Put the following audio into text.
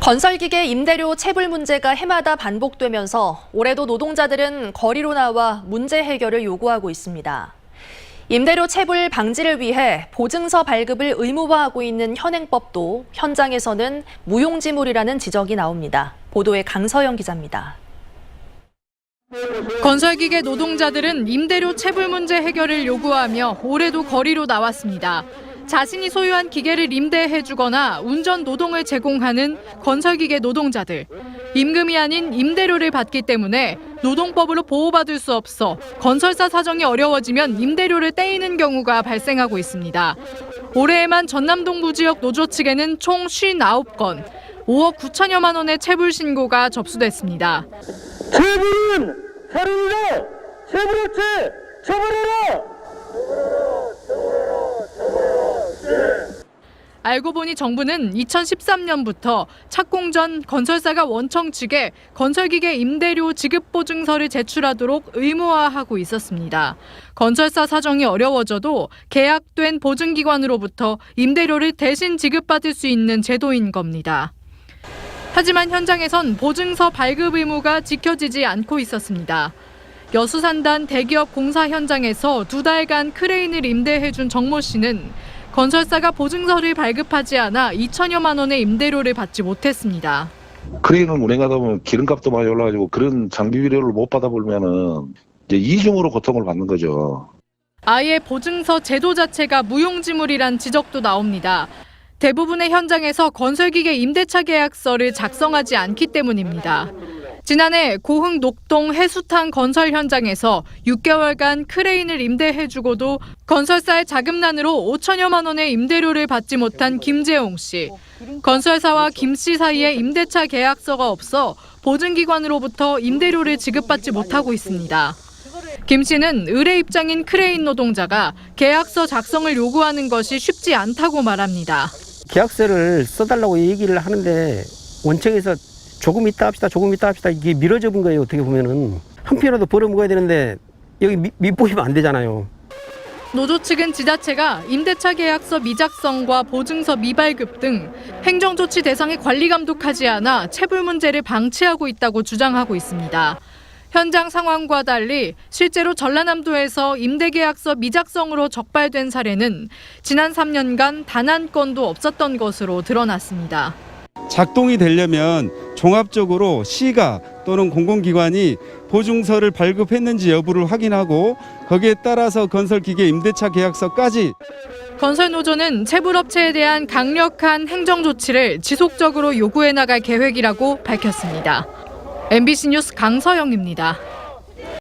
건설기계 임대료 체불 문제가 해마다 반복되면서 올해도 노동자들은 거리로 나와 문제 해결을 요구하고 있습니다. 임대료 체불 방지를 위해 보증서 발급을 의무화하고 있는 현행법도 현장에서는 무용지물이라는 지적이 나옵니다. 보도에 강서영 기자입니다. 건설기계 노동자들은 임대료 체불 문제 해결을 요구하며 올해도 거리로 나왔습니다. 자신이 소유한 기계를 임대해주거나 운전 노동을 제공하는 건설기계 노동자들. 임금이 아닌 임대료를 받기 때문에 노동법으로 보호받을 수 없어 건설사 사정이 어려워지면 임대료를 떼이는 경우가 발생하고 있습니다. 올해에만 전남동부 지역 노조 측에는 총 59건, 5억 9천여만 원의 체불 신고가 접수됐습니다. 체불은 사료이다! 체불업체 처벌해라! 알고 보니 정부는 2013년부터 착공 전 건설사가 원청 측에 건설기계 임대료 지급 보증서를 제출하도록 의무화하고 있었습니다. 건설사 사정이 어려워져도 계약된 보증기관으로부터 임대료를 대신 지급받을 수 있는 제도인 겁니다. 하지만 현장에선 보증서 발급 의무가 지켜지지 않고 있었습니다. 여수산단 대기업 공사 현장에서 2달간 크레인을 임대해준 정모 씨는 건설사가 보증서를 발급하지 않아 2천여만 원의 임대료를 받지 못했습니다. 크레인을 운행하다 보면 기름값도 많이 올라가지고 그런 장비 비료를 못 받아보면은 이제 이중으로 고통을 받는 거죠. 아예 보증서 제도 자체가 무용지물이란 지적도 나옵니다. 대부분의 현장에서 건설기계 임대차 계약서를 작성하지 않기 때문입니다. 지난해 고흥 녹동 해수탕 건설 현장에서 6개월간 크레인을 임대해주고도 건설사의 자금난으로 5천여만 원의 임대료를 받지 못한 김재용 씨. 건설사와 김 씨 사이에 임대차 계약서가 없어 보증기관으로부터 임대료를 지급받지 못하고 있습니다. 김 씨는 의뢰 입장인 크레인 노동자가 계약서 작성을 요구하는 것이 쉽지 않다고 말합니다. 계약서를 써달라고 얘기를 하는데 원청에서 조금 이따 합시다. 이게 미뤄져본 거예요. 어떻게 보면은 한 표라도 벌어먹어야 되는데 여기 밑보이면 안 되잖아요. 노조 측은 지자체가 임대차 계약서 미작성과 보증서 미발급 등 행정조치 대상에 관리 감독하지 않아 체불 문제를 방치하고 있다고 주장하고 있습니다. 현장 상황과 달리 실제로 전라남도에서 임대계약서 미작성으로 적발된 사례는 지난 3년간 단 한 건도 없었던 것으로 드러났습니다. 작동이 되려면 종합적으로 시가 또는 공공기관이 보증서를 발급했는지 여부를 확인하고 거기에 따라서 건설기계 임대차 계약서까지. 건설노조는 체불업체에 대한 강력한 행정조치를 지속적으로 요구해 나갈 계획이라고 밝혔습니다. MBC 뉴스 강서영입니다.